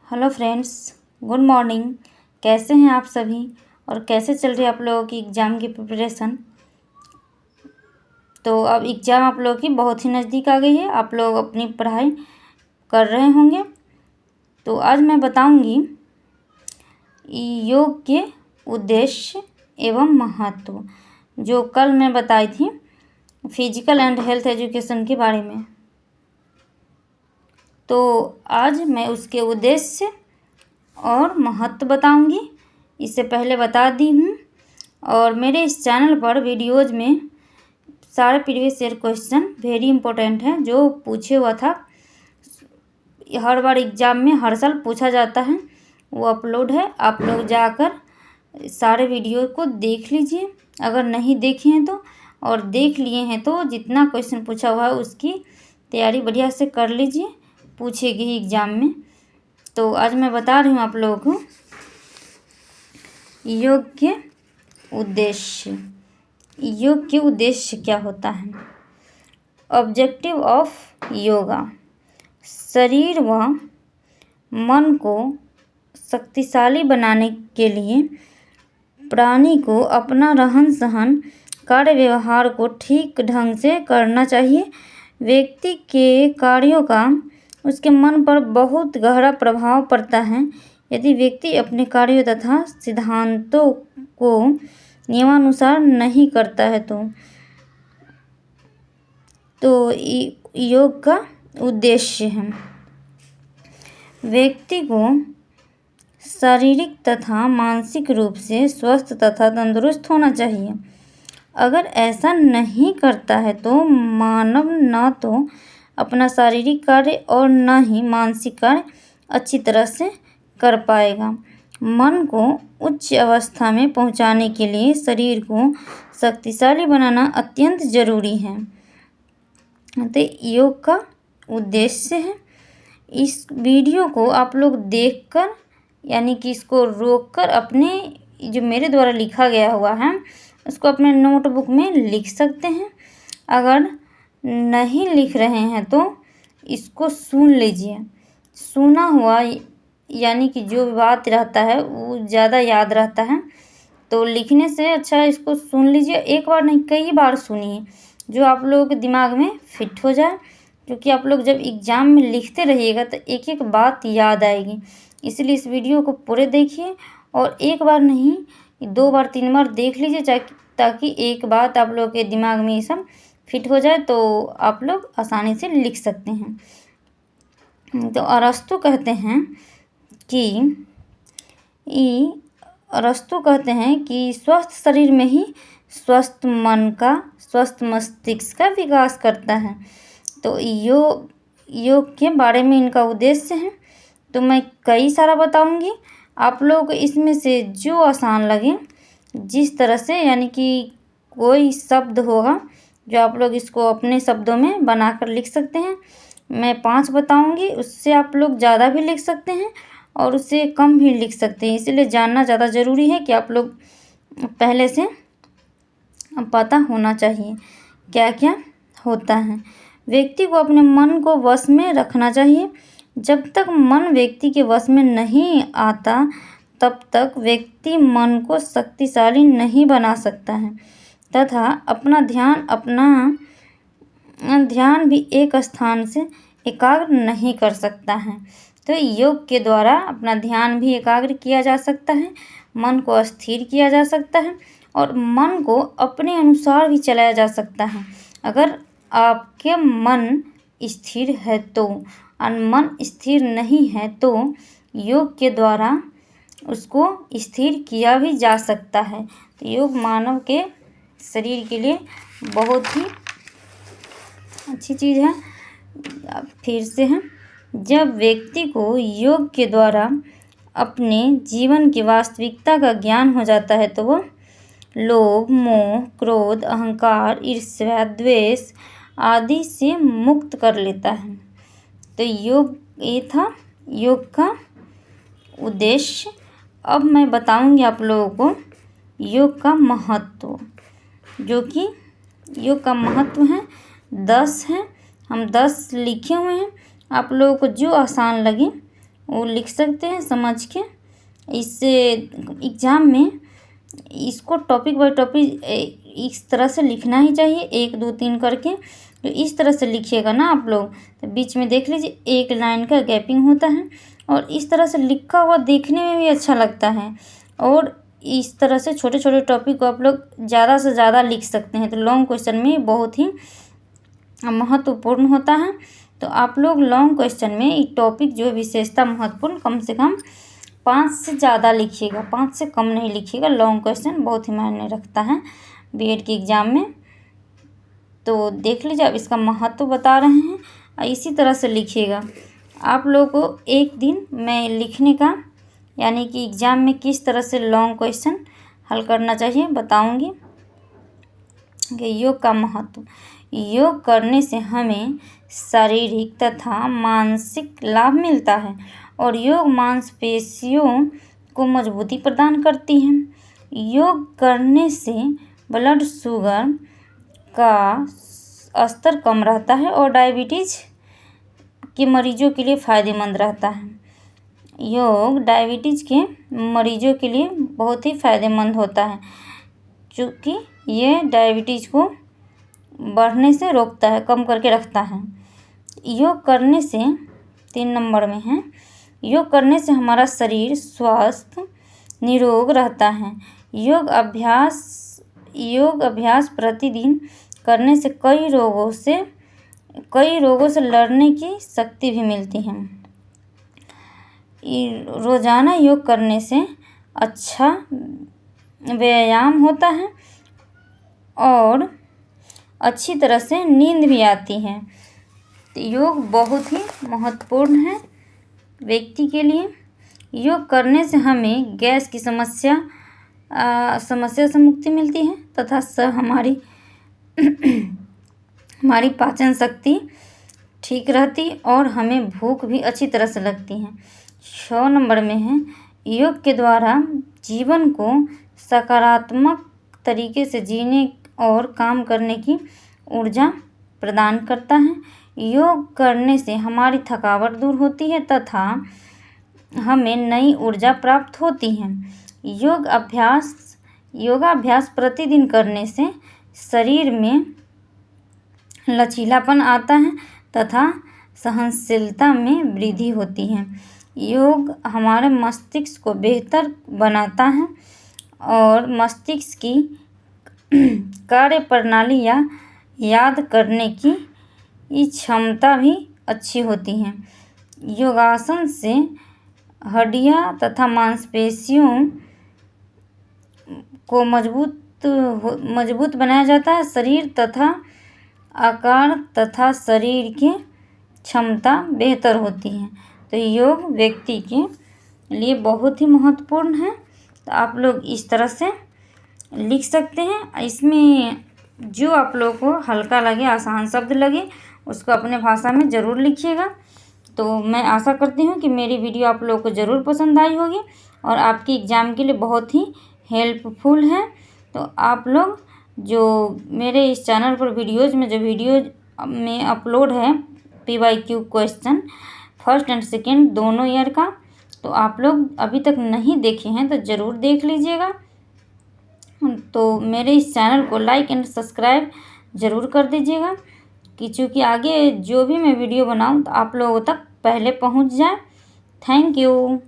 Hello friends, good morning. कैसे हैं आप सभी और कैसे चल रही है आप लोगों की एग्ज़ाम की प्रिपरेशन। तो अब एग्ज़ाम आप लोगों की बहुत ही नज़दीक आ गई है। आप लोग अपनी पढ़ाई कर रहे होंगे। तो आज मैं बताऊंगी योग के उद्देश्य एवं महत्व, जो कल मैं बताई थी फिजिकल एंड हेल्थ एजुकेशन के बारे में। तो आज मैं उसके उद्देश्य और महत्व बताऊंगी। इससे पहले बता दी हूँ। और मेरे इस चैनल पर वीडियोज़ में सारे previous year question very important हैं, जो पूछे हुआ था, हर बार एग्ज़ाम में हर साल पूछा जाता है, वो अपलोड है। आप लोग जाकर सारे वीडियो को देख लीजिए अगर नहीं देखे हैं तो, और देख लिए हैं तो जितना क्वेश्चन पूछा हुआ है उसकी तैयारी बढ़िया से कर लीजिए, पूछेगी एग्ज़ाम में। तो आज मैं बता रही हूँ आप लोगों को योग के उद्देश्य। योग के उद्देश्य क्या होता है। ऑब्जेक्टिव ऑफ योगा: शरीर व मन को शक्तिशाली बनाने के लिए प्राणी को अपना रहन सहन, कार्य व्यवहार को ठीक ढंग से करना चाहिए। व्यक्ति के कार्यों का उसके मन पर बहुत गहरा प्रभाव पड़ता है। यदि व्यक्ति अपने कार्यों तथा सिद्धांतों को नियमानुसार नहीं करता है तो योग का उद्देश्य है व्यक्ति को शारीरिक तथा मानसिक रूप से स्वस्थ तथा तंदुरुस्त होना चाहिए। अगर ऐसा नहीं करता है तो मानव न तो अपना शारीरिक कार्य और न ही मानसिक कार्य अच्छी तरह से कर पाएगा। मन को उच्च अवस्था में पहुंचाने के लिए शरीर को शक्तिशाली बनाना अत्यंत जरूरी है। तो योग का उद्देश्य है। इस वीडियो को आप लोग देखकर, यानी कि इसको रोककर, अपने जो मेरे द्वारा लिखा गया हुआ है उसको अपने नोटबुक में लिख सकते हैं। अगर नहीं लिख रहे हैं तो इसको सुन लीजिए। सुना हुआ यानी कि जो बात रहता है वो ज़्यादा याद रहता है, तो लिखने से अच्छा इसको सुन लीजिए। एक बार नहीं, कई बार सुनिए, जो आप लोगों के दिमाग में फिट हो जाए। क्योंकि आप लोग जब एग्ज़ाम में लिखते रहिएगा तो एक एक बात याद आएगी। इसलिए इस वीडियो को पूरे देखिए, और एक बार नहीं 2 बार 3 बार देख लीजिए, ताकि एक बात आप लोग के दिमाग में ये सब फिट हो जाए, तो आप लोग आसानी से लिख सकते हैं। तो अरस्तु कहते हैं कि स्वस्थ शरीर में ही स्वस्थ मन का, स्वस्थ मस्तिष्क का विकास करता है। तो योग के बारे में इनका उद्देश्य है। तो मैं कई सारा बताऊंगी, आप लोग इसमें से जो आसान लगे, जिस तरह से, यानी कि कोई शब्द होगा जो आप लोग इसको अपने शब्दों में बनाकर लिख सकते हैं। मैं 5 बताऊंगी, उससे आप लोग ज़्यादा भी लिख सकते हैं और उससे कम भी लिख सकते हैं। इसलिए जानना ज़्यादा ज़रूरी है कि आप लोग पहले से पता होना चाहिए क्या क्या होता है। व्यक्ति को अपने मन को वश में रखना चाहिए। जब तक मन व्यक्ति के वश में नहीं आता तब तक व्यक्ति मन को शक्तिशाली नहीं बना सकता है तथा अपना ध्यान भी एक स्थान से एकाग्र नहीं कर सकता है। तो योग के द्वारा अपना ध्यान भी एकाग्र किया जा सकता है, मन को स्थिर किया जा सकता है और मन को अपने अनुसार भी चलाया जा सकता है। अगर आपके मन स्थिर है तो, और मन स्थिर नहीं है तो योग के द्वारा उसको स्थिर किया भी जा सकता है। तो योग मानव के शरीर के लिए बहुत ही अच्छी चीज़ है। फिर से है, जब व्यक्ति को योग के द्वारा अपने जीवन की वास्तविकता का ज्ञान हो जाता है तो वह लोभ, मोह, क्रोध, अहंकार, ईर्ष्या, द्वेष आदि से मुक्त कर लेता है। तो ये था योग का उद्देश्य। अब मैं बताऊंगी आप लोगों को योग का महत्व, जो कि योग का महत्व है 10 है। हम 10 लिखे हुए हैं, आप लोगों को जो आसान लगे वो लिख सकते हैं समझ के। इससे एग्ज़ाम में इसको टॉपिक बाय टॉपिक इस तरह से लिखना ही चाहिए, 1 2 3 करके। तो इस तरह से लिखिएगा ना आप लोग, तो बीच में देख लीजिए एक लाइन का गैपिंग होता है, और इस तरह से लिखा हुआ देखने में भी अच्छा लगता है। और इस तरह से छोटे छोटे टॉपिक को आप लोग ज़्यादा से ज़्यादा लिख सकते हैं, तो लॉन्ग क्वेश्चन में बहुत ही महत्वपूर्ण होता है। तो आप लोग लॉन्ग क्वेश्चन में ये टॉपिक जो विशेषता महत्वपूर्ण कम से कम 5 से ज़्यादा लिखिएगा, 5 से कम नहीं लिखिएगा। लॉन्ग क्वेश्चन बहुत ही मायने रखता है बीएड के एग्ज़ाम में। तो देख लीजिए, अब इसका महत्व बता रहे हैं, इसी तरह से लिखिएगा। आप लोगों को एक दिन मैं लिखने का, यानी कि एग्ज़ाम में किस तरह से लॉन्ग क्वेश्चन हल करना चाहिए बताऊंगी। कि योग का महत्व, योग करने से हमें शारीरिक तथा मानसिक लाभ मिलता है, और योग मांसपेशियों को मजबूती प्रदान करती है। योग करने से ब्लड शुगर का स्तर कम रहता है और डायबिटीज़ के मरीजों के लिए फ़ायदेमंद रहता है। योग डायबिटीज़ के मरीजों के लिए बहुत ही फ़ायदेमंद होता है, क्योंकि ये डायबिटीज़ को बढ़ने से रोकता है, कम करके रखता है। योग करने से 3 नंबर में है, योग करने से हमारा शरीर स्वस्थ निरोग रहता है। योग अभ्यास प्रतिदिन करने से कई रोगों से लड़ने की शक्ति भी मिलती है। रोज़ाना योग करने से अच्छा व्यायाम होता है और अच्छी तरह से नींद भी आती है। तो योग बहुत ही महत्वपूर्ण है व्यक्ति के लिए। योग करने से हमें गैस की समस्या से मुक्ति मिलती है, तथा हमारी पाचन शक्ति ठीक रहती और हमें भूख भी अच्छी तरह से लगती है। 6 नंबर में है, योग के द्वारा जीवन को सकारात्मक तरीके से जीने और काम करने की ऊर्जा प्रदान करता है। योग करने से हमारी थकावट दूर होती है तथा हमें नई ऊर्जा प्राप्त होती है। योगाभ्यास प्रतिदिन करने से शरीर में लचीलापन आता है तथा सहनशीलता में वृद्धि होती है। योग हमारे मस्तिष्क को बेहतर बनाता है और मस्तिष्क की कार्यप्रणाली या याद करने की क्षमता भी अच्छी होती है। योगासन से हड्डियाँ तथा मांसपेशियों को मजबूत बनाया जाता है। शरीर तथा आकार तथा शरीर की क्षमता बेहतर होती है। तो योग व्यक्ति के लिए बहुत ही महत्वपूर्ण है। तो आप लोग इस तरह से लिख सकते हैं। इसमें जो आप लोग को हल्का लगे, आसान शब्द लगे, उसको अपने भाषा में ज़रूर लिखिएगा। तो मैं आशा करती हूँ कि मेरी वीडियो आप लोगों को ज़रूर पसंद आई होगी और आपके एग्ज़ाम के लिए बहुत ही हेल्पफुल है। तो आप लोग जो मेरे इस चैनल पर वीडियोज़ में अपलोड है PYQ question first and second दोनों ईयर का, तो आप लोग अभी तक नहीं देखे हैं तो ज़रूर देख लीजिएगा। तो मेरे इस चैनल को लाइक एंड सब्सक्राइब ज़रूर कर दीजिएगा, कि चूँकि आगे जो भी मैं वीडियो बनाऊं तो आप लोगों तक पहले पहुंच जाए। Thank you.